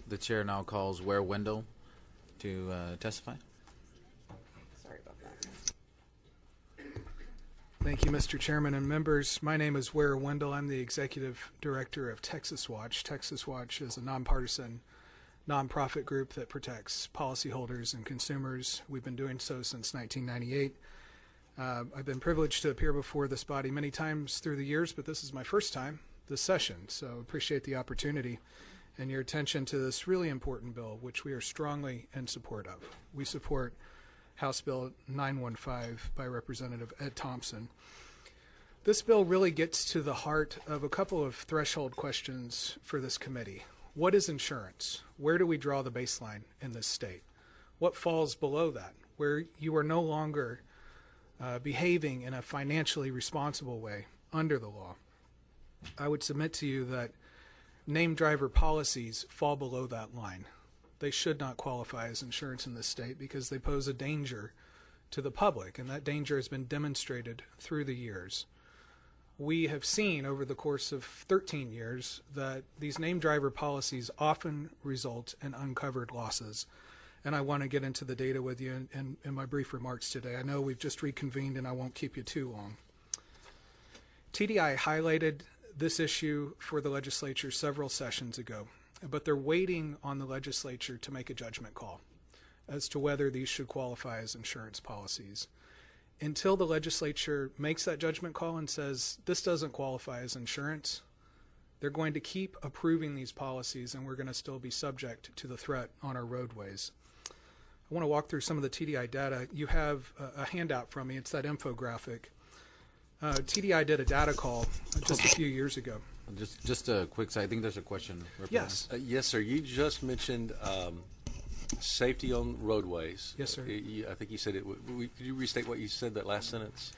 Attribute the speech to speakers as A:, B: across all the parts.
A: The chair now calls Ware Wendell to testify.
B: Sorry about that.
C: Thank you, Mr. Chairman and members. My name is Ware Wendell. I'm the Executive Director of Texas Watch. Texas Watch is a nonpartisan nonprofit group that protects policyholders and consumers. We've been doing so since 1998. I've been privileged to appear before this body many times through the years, but this is my first time this session, so appreciate the opportunity and your attention to this really important bill, which we are strongly in support of. We support House Bill 915 by Representative Ed Thompson. This bill really gets to the heart of a couple of threshold questions for this committee. What is insurance? Where do we draw the baseline in this state? What falls below that, where you are no longer behaving in a financially responsible way under the law? I would submit to you that named driver policies fall below that line. They should not qualify as insurance in this state because they pose a danger to the public, and that danger has been demonstrated through the years. We have seen over the course of 13 years that these named driver policies often result in uncovered losses. And I want to get into the data with you in my brief remarks today. I know we've just reconvened and I won't keep you too long. TDI highlighted this issue for the legislature several sessions ago, but they're waiting on the legislature to make a judgment call as to whether these should qualify as insurance policies. Until the legislature makes that judgment call and says this doesn't qualify as insurance, they're going to keep approving these policies, and we're going to still be subject to the threat on our roadways. I want to walk through some of the TDI data. You have a handout from me. It's that infographic. TDI did a data call just a few years ago.
A: Just a quick, I think there's a question.
C: Yes.
D: Yes, sir. You just mentioned safety on roadways.
C: Yes, sir.
D: I think you said it. Could you restate what you said, that last sentence?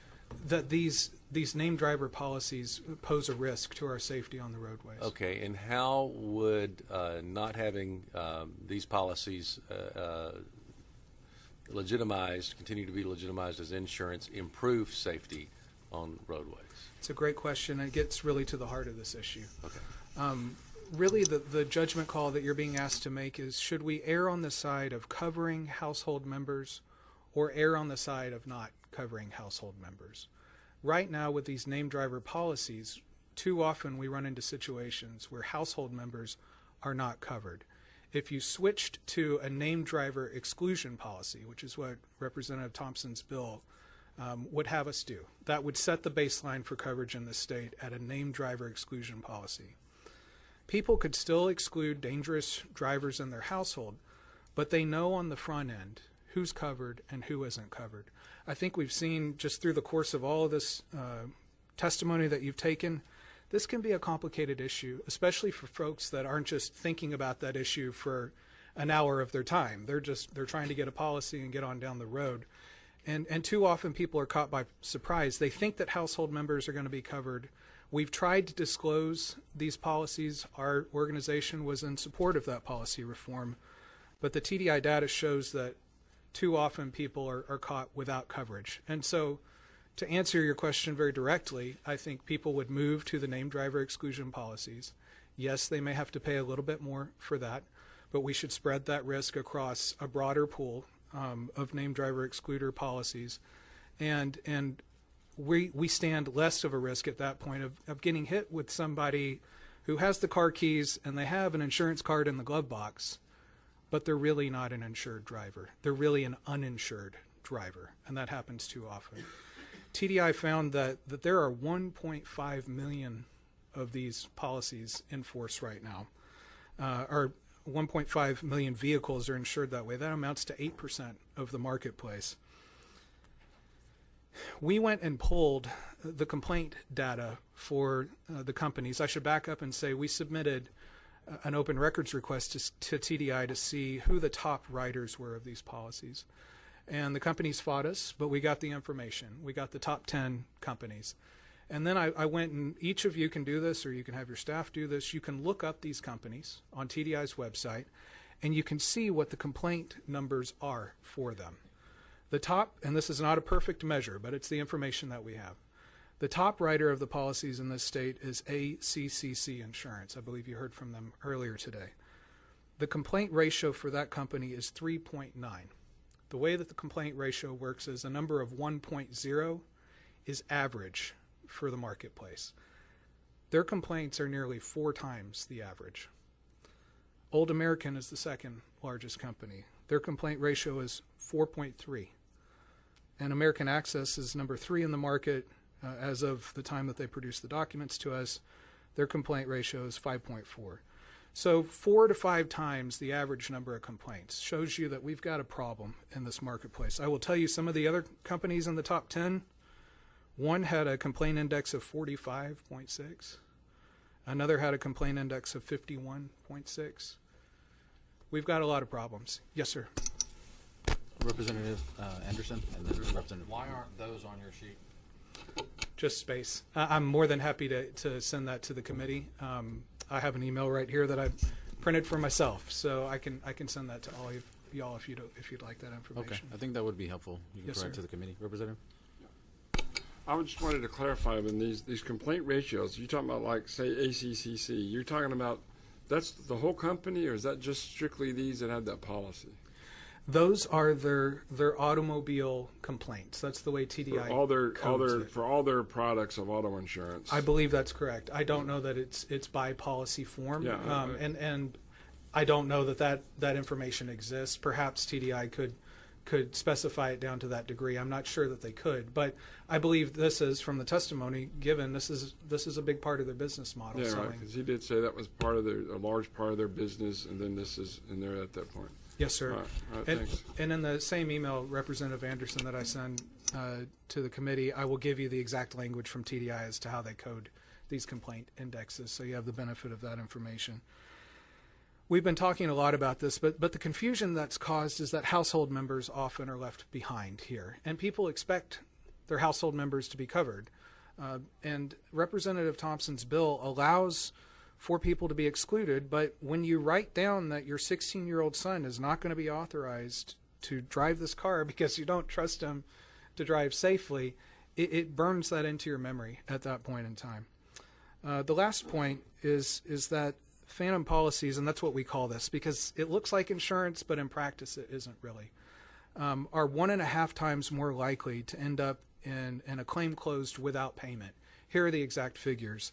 C: That these named driver policies pose a risk to our safety on the roadways.
D: Okay, and how would not having these policies legitimized, continue to be legitimized as insurance, improve safety on roadways?
C: It's a great question. It gets really to the heart of this issue.
D: Okay.
C: Really, the judgment call that you're being asked to make is, should we err on the side of covering household members or err on the side of not covering household members? Right now, with these named driver policies, too often we run into situations where household members are not covered. If you switched to a named driver exclusion policy, which is what Representative Thompson's bill would have us do, that would set the baseline for coverage in the state at a named driver exclusion policy. People could still exclude dangerous drivers in their household, but they know on the front end who's covered and who isn't covered. I think we've seen just through the course of all of this testimony that you've taken, this can be a complicated issue, especially for folks that aren't just thinking about that issue for an hour of their time. They're trying to get a policy and get on down the road. And too often people are caught by surprise. They think that household members are going to be covered. We've tried to disclose these policies. Our organization was in support of that policy reform, but the TDI data shows that too often people are caught without coverage. And so to answer your question very directly, I think people would move to the named driver exclusion policies. Yes, they may have to pay a little bit more for that, but we should spread that risk across a broader pool of named driver excluder policies. And we stand less of a risk at that point of getting hit with somebody who has the car keys and they have an insurance card in the glove box, but they're really not an insured driver. They're really an uninsured driver, and that happens too often. TDI found that there are 1.5 million of these policies in force right now, or 1.5 million vehicles are insured that way. That amounts to 8% of the marketplace. We went and pulled the complaint data for the companies. I should back up and say we submitted an open records request to TDI to see who the top writers were of these policies. And the companies fought us, but we got the information. We got the top 10 companies. And then I went, and each of you can do this, or you can have your staff do this. You can look up these companies on TDI's website, and you can see what the complaint numbers are for them. The top, and this is not a perfect measure, but it's the information that we have. The top writer of the policies in this state is ACCC Insurance. I believe you heard from them earlier today. The complaint ratio for that company is 3.9. The way that the complaint ratio works is a number of 1.0 is average for the marketplace. Their complaints are nearly 4 times the average. Old American is the second largest company. Their complaint ratio is 4.3. And American Access is number 3 in the market as of the time that they produced the documents to us. Their complaint ratio is 5.4. So 4 to 5 times the average number of complaints shows you that we've got a problem in this marketplace. I will tell you some of the other companies in the top 10. One had a complaint index of 45.6. Another had a complaint index of 51.6. We've got a lot of problems. Yes, sir.
A: Representative Anderson, and then Representative.
E: Why aren't those on your sheet?
C: Just space. I'm more than happy to send that to the committee. I have an email right here that I've printed for myself, so I can send that to all of y'all if you'd like that information.
A: Okay, I think that would be helpful. You can
C: Yes,
A: provide
C: sir.
A: to the committee. Representative?
F: I just wanted to clarify when these complaint ratios, you're talking about like, say, ACCC, you're talking about that's the whole company, or is that just strictly these that have that policy?
C: Those are their automobile complaints. That's the way TDI codes it.
F: For all their products of auto insurance.
C: I believe that's correct. I don't know that it's by policy form,
F: Yeah,
C: and I don't know that information exists. Perhaps TDI could specify it down to that degree. I'm not sure that they could, but I believe this is, from the testimony given, this is a big part of their business model.
F: Yeah, right, because he did say that was a large part of their business, and then this is in there at that point.
C: Yes, sir.
F: All right,
C: and,
F: thanks.
C: and in the same email, Representative Anderson, that I send to the committee, I will give you the exact language from TDI as to how they code these complaint indexes, so you have the benefit of that information. We've been talking a lot about this, but the confusion that's caused is that household members often are left behind here, and people expect their household members to be covered. And Representative Thompson's bill allows for people to be excluded, but when you write down that your 16-year-old son is not going to be authorized to drive this car because you don't trust him to drive safely, it burns that into your memory at that point in time. The last point is that phantom policies, and that's what we call this because it looks like insurance, but in practice it isn't really, are 1.5 times more likely to end up in a claim closed without payment. Here are the exact figures.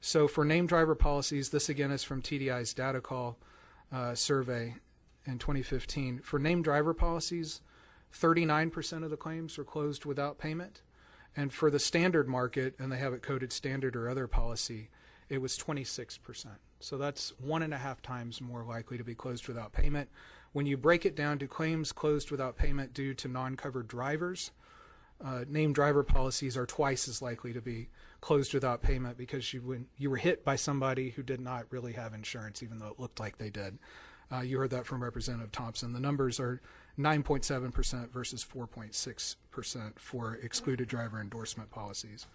C: So for named driver policies, this again is from TDI's data call survey in 2015. For named driver policies, 39% of the claims were closed without payment. And for the standard market, and they have it coded standard or other policy, it was 26%. So that's 1.5 times more likely to be closed without payment. When you break it down to claims closed without payment due to non-covered drivers, named driver policies are twice as likely to be closed without payment because you were hit by somebody who did not really have insurance, even though it looked like they did. You heard that from Representative Thompson. The numbers are 9.7% versus 4.6% for excluded driver endorsement policies.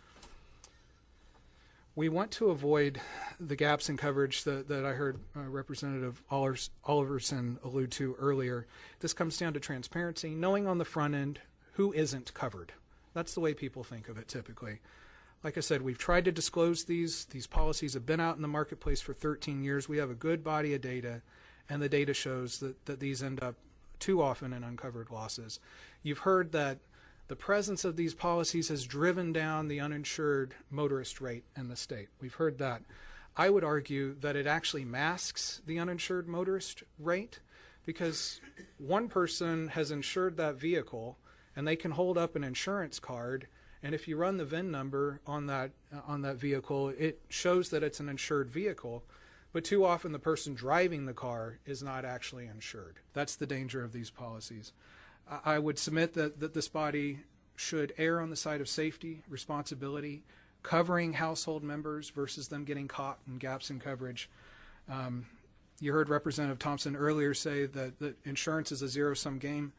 C: We want to avoid the gaps in coverage that I heard Representative Oliverson allude to earlier. This comes down to transparency, knowing on the front end who isn't covered. That's the way people think of it typically. Like I said, we've tried to disclose these. These policies have been out in the marketplace for 13 years. We have a good body of data, and the data shows that these end up too often in uncovered losses. You've heard that the presence of these policies has driven down the uninsured motorist rate in the state. We've heard that. I would argue that it actually masks the uninsured motorist rate because one person has insured that vehicle and they can hold up an insurance card, and if you run the VIN number on that vehicle, it shows that it's an insured vehicle, but too often the person driving the car is not actually insured. That's the danger of these policies. I would submit that this body should err on the side of safety, responsibility, covering household members versus them getting caught in gaps in coverage. You heard Representative Thompson earlier say that insurance is a zero-sum game.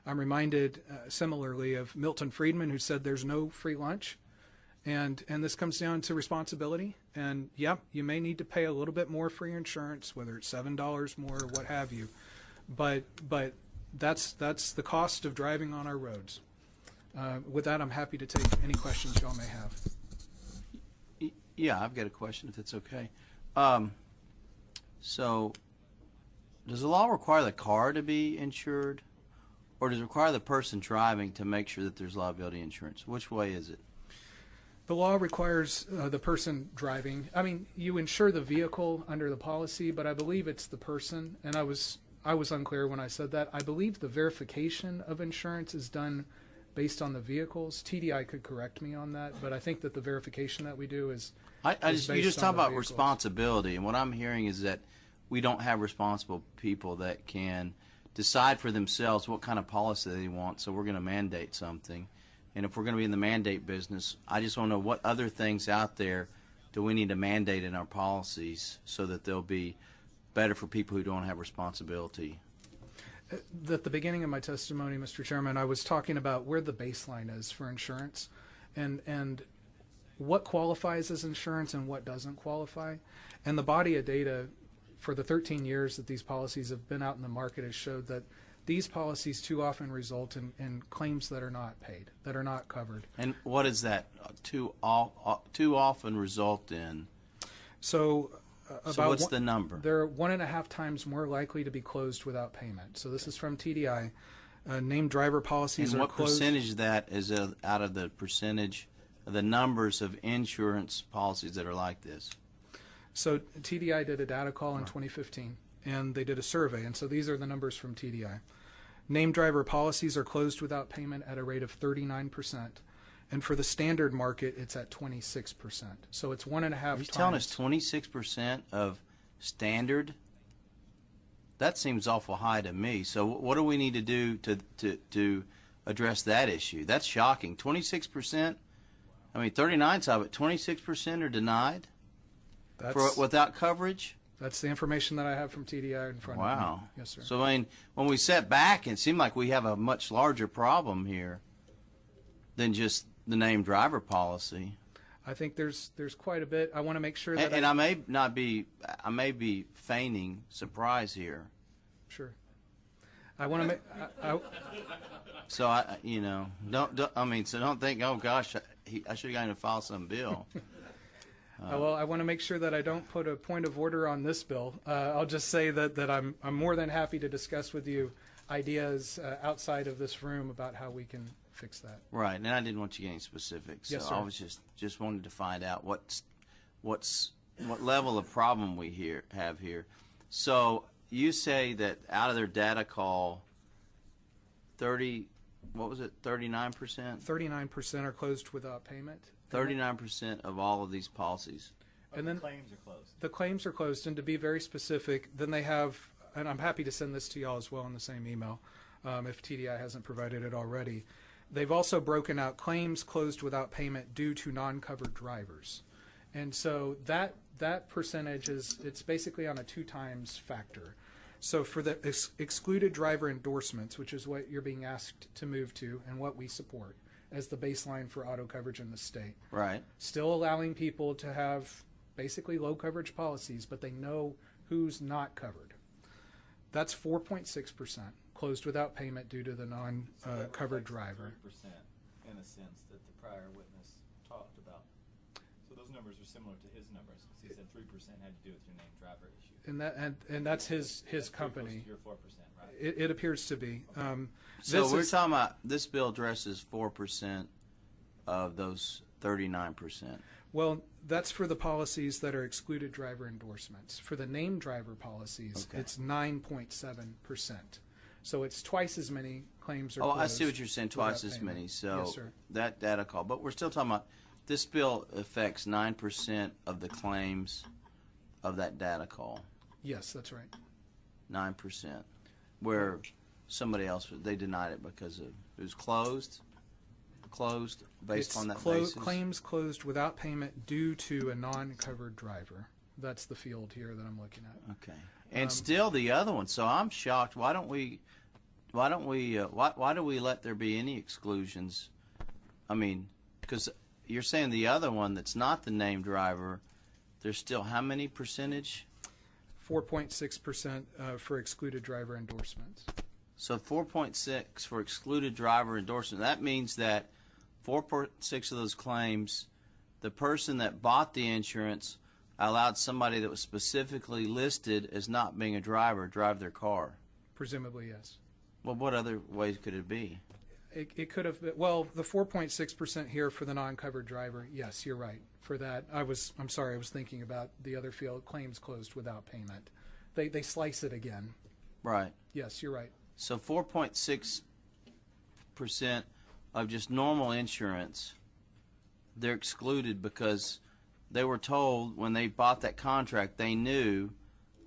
C: I'm reminded similarly of Milton Friedman, who said there's no free lunch. And this comes down to responsibility. And yeah, you may need to pay a little bit more for your insurance, whether it's $7 more or what have you. But that's the cost of driving on our roads. With that, I'm happy to take any questions y'all may have.
G: Yeah, I've got a question if it's okay. So does the law require the car to be insured, or does it require the person driving to make sure that there's liability insurance? Which way is it?
C: The law requires the person driving. I mean, you insure the vehicle under the policy, but I believe it's the person. And I was unclear when I said that. I believe the verification of insurance is done based on the vehicles. TDI could correct me on that, but I think that the verification that we do is.
G: You just talk about responsibility, and what I'm hearing is that we don't have responsible people that can decide for themselves what kind of policy they want, so we're going to mandate something. And if we're going to be in the mandate business, I just want to know what other things out there do we need to mandate in our policies so that they'll be better for people who don't have responsibility.
C: At the beginning of my testimony, Mr. Chairman, I was talking about where the baseline is for insurance and what qualifies as insurance and what doesn't qualify. And the body of data for the 13 years that these policies have been out in the market has showed that these policies too often result in claims that are not paid, that are not covered.
G: And what does that too often result in?
C: So
G: what's the number?
C: They're 1.5 times more likely to be closed without payment. So this is from TDI. Named driver policies
G: and
C: are
G: what
C: closed.
G: Percentage of that is out of the percentage of the numbers of insurance policies that are like this?
C: So TDI did a data call in 2015, and they did a survey, and so these are the numbers from TDI. Named driver policies are closed without payment at a rate of 39%, and for the standard market, it's at 26%. So it's 1.5 times.
G: Are you telling us 26% of standard? That seems awful high to me. So what do we need to do to address that issue? That's shocking. 26%? I mean, 39's high, but 26% are denied without coverage?
C: That's the information that I have from TDI in front of me.
G: Wow.
C: Yes, sir.
G: So, I mean, when we step back, it seemed like we have a much larger problem here than just the named driver policy.
C: I think there's quite a bit. I want to make sure that
G: I may be feigning surprise here.
C: Sure. I want to make.
G: So don't think, oh gosh, I should have gotten to file some bill.
C: Well, I want to make sure that I don't put a point of order on this bill. I'll just say that I'm more than happy to discuss with you ideas outside of this room about how we can fix that.
G: Right, and I didn't want you getting specifics.
C: Yes,
G: so
C: sir.
G: I was just wanted to find out what level of problem we have here. So you say that out of their data call, 39%?
C: 39% are closed without payment.
G: 39% of all of these policies.
C: And then
H: claims are closed.
C: the claims are closed, and to be very specific, then they have, and I'm happy to send this to y'all as well in the same email, if TDI hasn't provided it already. They've also broken out claims closed without payment due to non-covered drivers. And so that percentage it's basically on a 2 times factor. So for the excluded driver endorsements, which is what you're being asked to move to and what we support as the baseline for auto coverage in the state.
G: Right.
C: Still allowing people to have basically low coverage policies, but they know who's not covered. That's 4.6% closed without payment due to the non-covered driver.
H: 3% in a sense that the prior witness talked about. So those numbers are similar to his numbers. He said 3% had to do with your named driver issue.
C: And that's his company.
H: Your 4%, right?
C: It appears to be.
G: So we're talking about this bill addresses 4% of those 39%.
C: Well, that's for the policies that are excluded driver endorsements. For the named driver policies, it's 9.7%. So it's twice as many claims are closed.
G: I see what you're saying, twice as
C: payment.
G: many. So
C: Yes, sir.
G: that data call. But we're still talking about this bill affects 9% of the claims of that data call.
C: Yes, that's right.
G: 9%. Where somebody else, they denied it because it was closed based on that basis.
C: Claims closed without payment due to a non-covered driver. That's the field here that I'm looking at.
G: Okay. And still the other one. So I'm shocked. Why do we let there be any exclusions? I mean, because you're saying the other one that's not the named driver, there's still how many percentage?
C: 4.6% for excluded driver endorsements.
G: So 4.6 for excluded driver endorsement. That means that 4.6 of those claims, the person that bought the insurance allowed somebody that was specifically listed as not being a driver drive their car.
C: Presumably, yes.
G: Well, what other ways could it be?
C: It could have been, well, the 4.6% here for the non-covered driver, yes, you're right. For that, I'm sorry, I was thinking about the other field, claims closed without payment. They slice it again.
G: Right.
C: Yes, you're right.
G: So 4.6% of just normal insurance, they're excluded because they were told when they bought that contract, they knew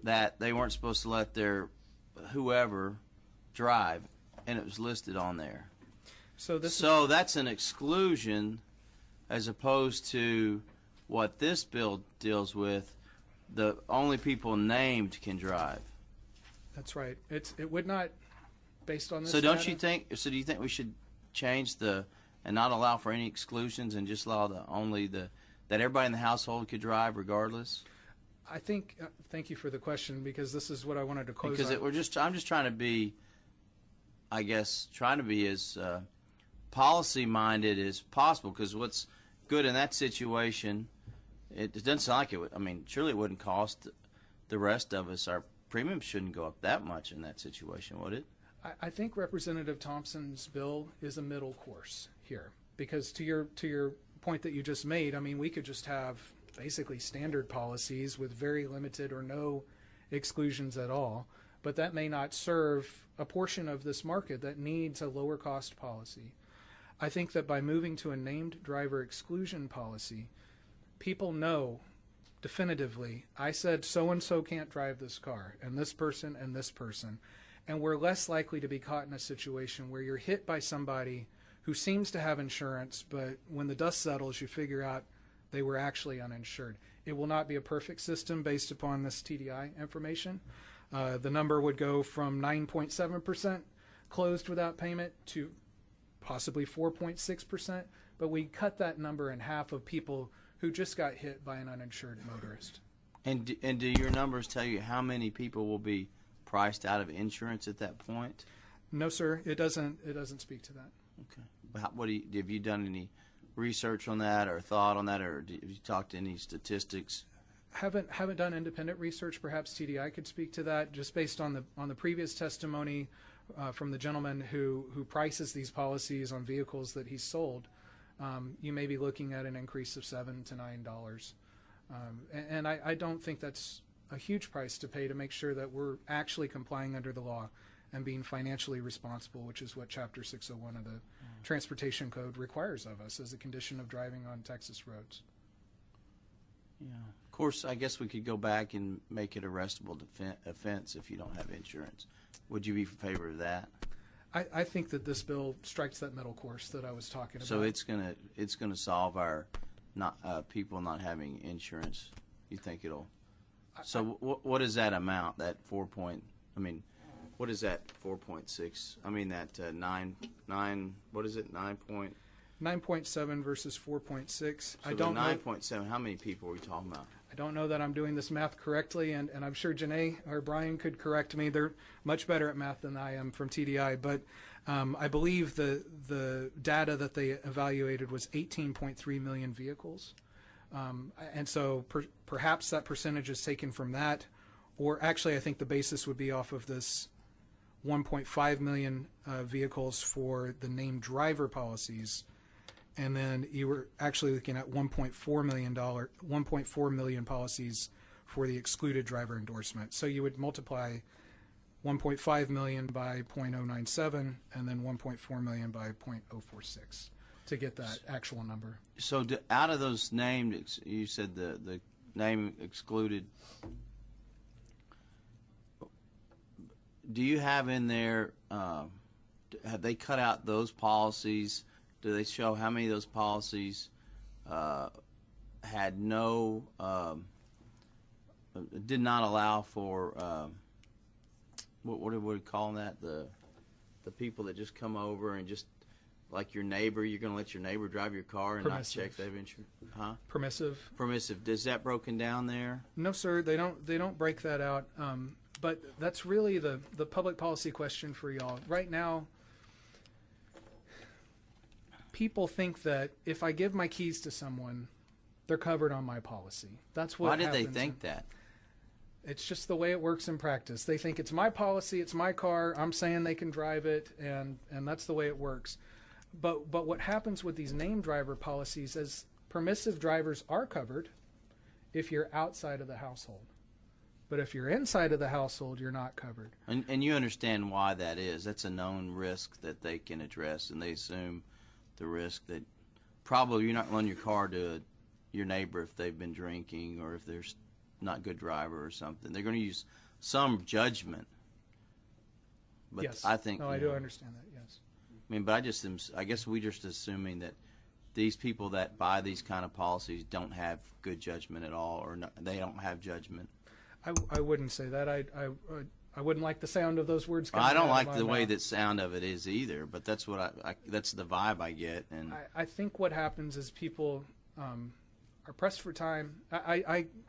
G: that they weren't supposed to let their whoever drive, and it was listed on there. So that's an exclusion as opposed to what this bill deals with. The only people named can drive.
C: That's right. It would not, based on this.
G: So don't
C: data,
G: you think? So do you think we should change and not allow for any exclusions and just allow that everybody in the household could drive regardless?
C: I think. Thank you for the question, because this is what I wanted to close
G: Because
C: on.
G: I'm just trying to be, I guess, as policy minded as possible. Because what's good in that situation, it doesn't sound like it would. I mean, surely it wouldn't cost the rest of us. Our premium shouldn't go up that much in that situation, would it?
C: I think Representative Thompson's bill is a middle course here, because to your point that you just made, I mean, we could just have basically standard policies with very limited or no exclusions at all, but that may not serve a portion of this market that needs a lower cost policy. I think that by moving to a named driver exclusion policy, people know definitively, I said so-and-so can't drive this car, and this person, and we're less likely to be caught in a situation where you're hit by somebody who seems to have insurance, but when the dust settles, you figure out they were actually uninsured. It will not be a perfect system based upon this TDI information. The number would go from 9.7% closed without payment to possibly 4.6%, but we cut that number in half of people who just got hit by an uninsured motorist.
G: And do your numbers tell you how many people will be priced out of insurance at that point?
C: No, sir, it doesn't speak to that.
G: Okay. Have you done any research on that or thought on that, or have you talked to any statistics?
C: Haven't done independent research. Perhaps TDI could speak to that, just based on the previous testimony from the gentleman who prices these policies on vehicles that he's sold. You may be looking at an increase of $7 to $9, and I don't think that's a huge price to pay to make sure that we're actually complying under the law and being financially responsible, which is what Chapter 601 of the Transportation Code requires of us as a condition of driving on Texas roads.
G: Yeah. Of course, I guess we could go back and make it arrestable offense if you don't have insurance. Would you be in favor of that?
C: I think that this bill strikes that middle course that I was talking about.
G: So it's gonna solve our people not having insurance. You think it'll? So what is that amount? That what is that 4.6? I mean that 9. What is it?
C: 9.7 versus 4.6.
G: So
C: I don't know.
G: 9.7. How many people are we talking about?
C: I don't know that I'm doing this math correctly, and I'm sure Janae or Brian could correct me. They're much better at math than I am from TDI, but I believe the data that they evaluated was 18.3 million vehicles. And so perhaps that percentage is taken from that, or actually I think the basis would be off of this 1.5 million vehicles for the named driver policies, and then you were actually looking at 1.4 million policies for the excluded driver endorsement. So you would multiply 1.5 million by 0.097 and then 1.4 million by 0.046 to get that actual number.
G: So out of those named, you said the name excluded. Do you have in there, have they cut out those policies? Do they show how many of those policies had no, did not allow for, what do we call that? The people that just come over and just, like your neighbor, you're going to let your neighbor drive your car and
C: Permissive.
G: not check they have insurance? Huh?
C: Permissive.
G: Permissive. Is that broken down there?
C: No, sir, they don't break that out. But that's really the public policy question for y'all. Right now, people think that if I give my keys to someone, they're covered on my policy. That's what
G: Why did they
C: happens
G: think that?
C: It's just the way it works in practice. They think it's my policy, it's my car, I'm saying they can drive it, and that's the way it works. But what happens with these named driver policies is permissive drivers are covered if you're outside of the household. But if you're inside of the household, you're not covered.
G: And you understand why that is. That's a known risk that they can address, and they assume the risk that probably you're not loaning your car to your neighbor if they've been drinking or if they're not a good driver or something. They're going to use some judgment. But
C: Yes.
G: I think
C: No, I do understand that, yes.
G: I mean, but I guess we're just assuming that these people that buy these kind of policies don't have good judgment at all, or no, they don't have judgment.
C: I wouldn't say that. I wouldn't like the sound of those words coming
G: I don't
C: out of
G: like
C: my
G: the way
C: mouth.
G: that sound of it is either, but that's what that's the vibe I get. And
C: I think what happens is people are pressed for time.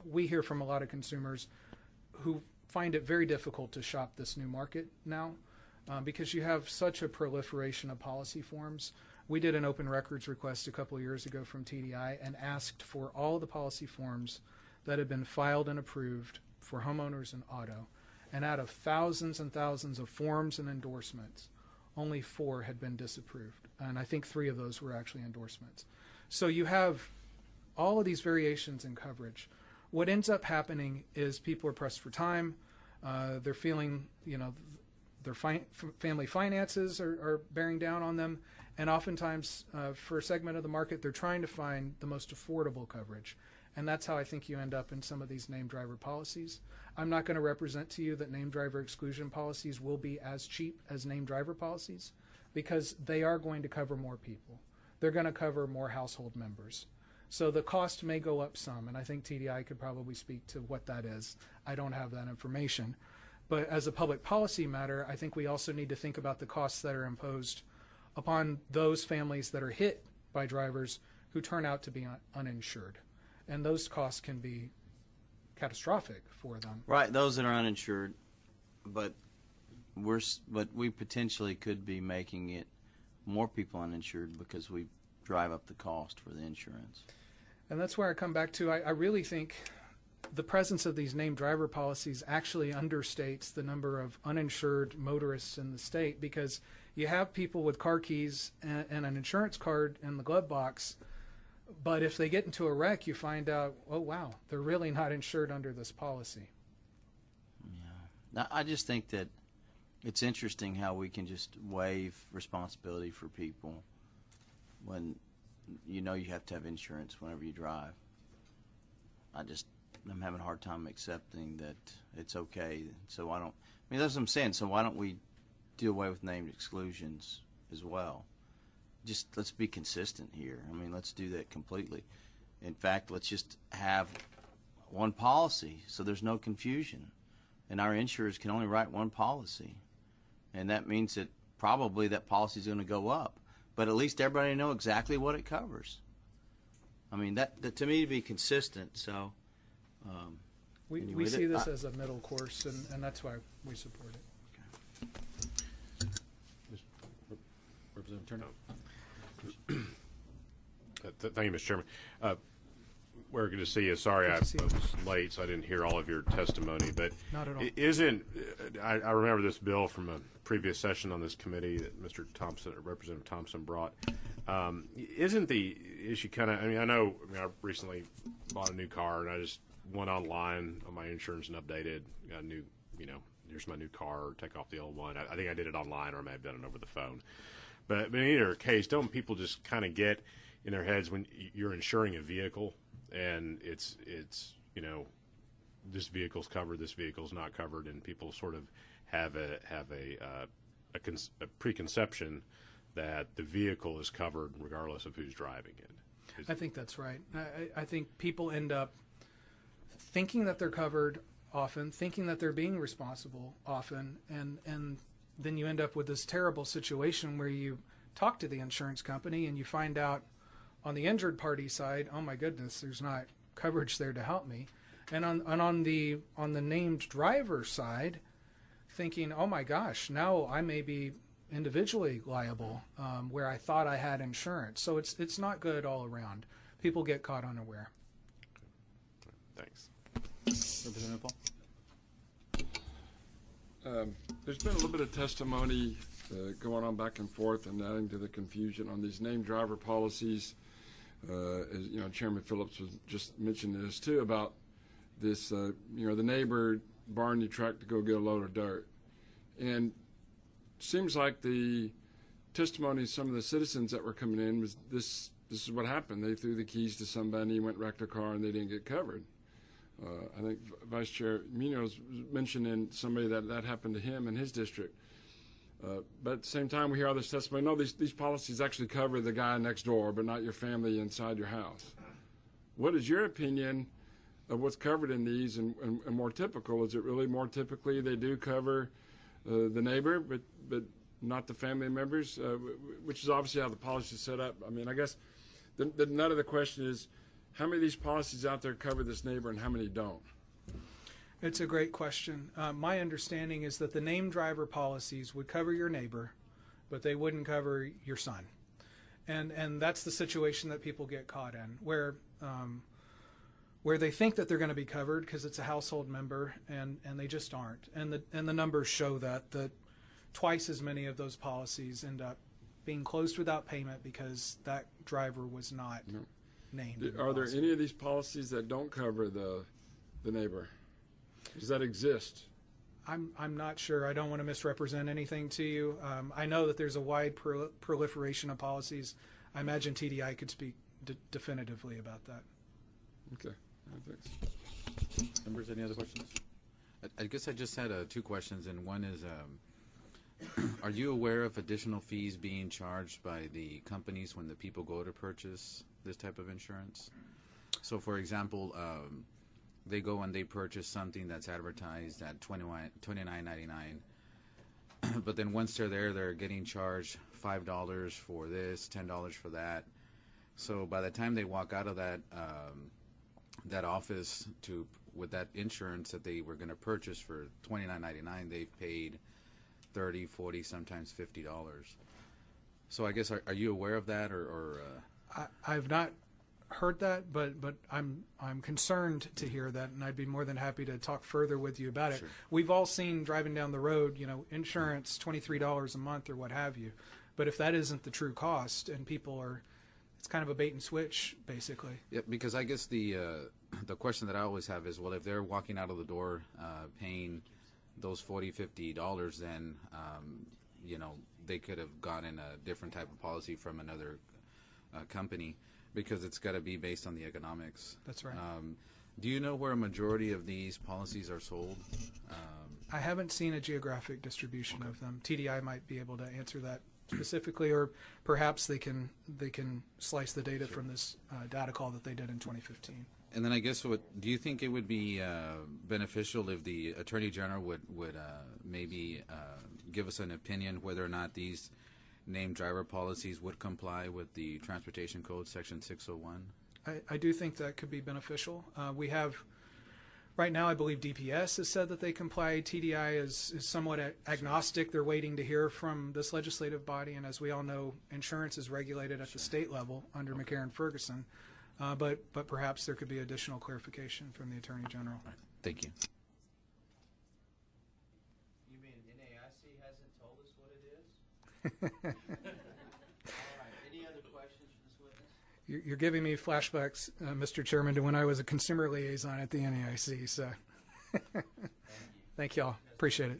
C: We hear from a lot of consumers who find it very difficult to shop this new market now because you have such a proliferation of policy forms. We did an open records request a couple of years ago from TDI and asked for all the policy forms that had been filed and approved for homeowners and auto. And out of thousands and thousands of forms and endorsements, only 4 had been disapproved. And I think 3 of those were actually endorsements. So you have all of these variations in coverage. What ends up happening is people are pressed for time. They're feeling, their family finances are bearing down on them. And oftentimes, for a segment of the market, they're trying to find the most affordable coverage. And that's how I think you end up in some of these named driver policies. I'm not going to represent to you that named driver exclusion policies will be as cheap as named driver policies because they are going to cover more people. They're going to cover more household members. So the cost may go up some, and I think TDI could probably speak to what that is. I don't have that information. But as a public policy matter, I think we also need to think about the costs that are imposed upon those families that are hit by drivers who turn out to be uninsured. And those costs can be catastrophic for them.
G: right, those that are uninsured, but we potentially could be making it more people uninsured because we drive up the cost for the insurance.
C: And that's where I come back to. I really think the presence of these named driver policies actually understates the number of uninsured motorists in the state because you have people with car keys and an insurance card in the glove box. But if they get into a wreck, you find out, oh, wow, they're really not insured under this policy.
G: Yeah. I just think that it's interesting how we can just waive responsibility for people when you have to have insurance whenever you drive. I'm having a hard time accepting that it's okay. So that's what I'm saying. So why don't we do away with named exclusions as well? Just let's be consistent here. I mean, let's do that completely. In fact, let's just have one policy so there's no confusion. And our insurers can only write one policy. And that means that probably that policy is going to go up. But at least everybody know exactly what it covers. I mean, that to me to be consistent. So
C: We see this as a middle course, and that's why we support it.
E: Representative Turner.
I: Thank you, Mr. Chairman. We're good to see you. Sorry I was late, so I didn't hear all of your testimony. But
C: Not at all.
I: I remember this bill from a previous session on this committee that Mr. Thompson, or Representative Thompson, brought. Isn't the issue kind of? I recently bought a new car, and I just went online on my insurance and updated. Got a new, here's my new car. Take off the old one. I think I did it online, or I may have done it over the phone. But in either case, don't people just kind of get in their heads when you're insuring a vehicle and it's this vehicle's covered, this vehicle's not covered, and people sort of have a preconception that the vehicle is covered regardless of who's driving it.
C: I think that's right. I think people end up thinking that they're covered often, thinking that they're being responsible often, and then you end up with this terrible situation where you talk to the insurance company and you find out on the injured party side, oh my goodness, there's not coverage there to help me. And on the named driver side, thinking, oh my gosh, now I may be individually liable where I thought I had insurance. So it's not good all around. People get caught unaware.
I: Thanks.
A: Representative Paul?
F: There's been a little bit of testimony going on back and forth and adding to the confusion on these named driver policies. As you know, Chairman Phillips was just mentioning this too about this, the neighbor borrowing your truck to go get a load of dirt. And seems like the testimony of some of the citizens that were coming in was this is what happened. They threw the keys to somebody, went wrecked a car, and they didn't get covered. I think Vice Chair Munoz mentioned in somebody that happened to him in his district. But at the same time, we hear all this testimony. No, these policies actually cover the guy next door, but not your family inside your house. What is your opinion of what's covered in these and more typical? Is it really more typically they do cover the neighbor, but not the family members, which is obviously how the policy is set up? I mean, I guess the nut of the question is, how many of these policies out there cover this neighbor and how many don't?
C: It's a great question. My understanding is that the named driver policies would cover your neighbor, but they wouldn't cover your son. And that's the situation that people get caught in, where they think that they're going to be covered because it's a household member, and they just aren't. And the numbers show that twice as many of those policies end up being closed without payment because that driver was not named.
F: Are there any of these policies that don't cover the neighbor? Does that exist?
C: I'm not sure. I don't want to misrepresent anything to you. I know that there's a wide proliferation of policies. I imagine TDI could speak definitively about that.
F: Okay. Thanks.
A: Members, any other questions? I guess I just had two questions, and one is, are you aware of additional fees being charged by the companies when the people go to purchase this type of insurance? So, for example, they go and they purchase something that's advertised at $29.99, but then once they're there, they're getting charged $5 for this, $10 for that. So by the time they walk out of that office with that insurance that they were going to purchase for $29.99, they've paid $30, $40, sometimes $50. So I guess are you aware of that, or
C: I've not heard that, but I'm concerned to hear that, and I'd be more than happy to talk further with you about it.
A: Sure.
C: We've all seen driving down the road, insurance $23 a month or what have you. But if that isn't the true cost, and people are, it's kind of a bait and switch, basically.
A: Yeah, because I guess the question that I always have is, well, if they're walking out of the door paying those $40, $50, then they could have gotten a different type of policy from another company, because it's got to be based on the economics.
C: That's right.
A: Do you know where a majority of these policies are sold?
C: I haven't seen a geographic distribution of them. TDI might be able to answer that specifically, or perhaps they can slice the data from this data call that they did in 2015.
A: And then I guess, do you think it would be beneficial if the Attorney General would maybe give us an opinion whether or not these named driver policies would comply with the Transportation Code, Section 601?
C: I do think that could be beneficial. We have, right now, I believe DPS has said that they comply. TDI is somewhat agnostic. They're waiting to hear from this legislative body, and as we all know, insurance is regulated at the state level under McCarran-Ferguson. But perhaps there could be additional clarification from the Attorney General.
A: Right. Thank you.
G: You mean NAIC hasn't told us what it is? All right. Any other questions for this witness?
C: You're giving me flashbacks, Mr. Chairman, to when I was a consumer liaison at the NAIC. So, thank you all. Appreciate it.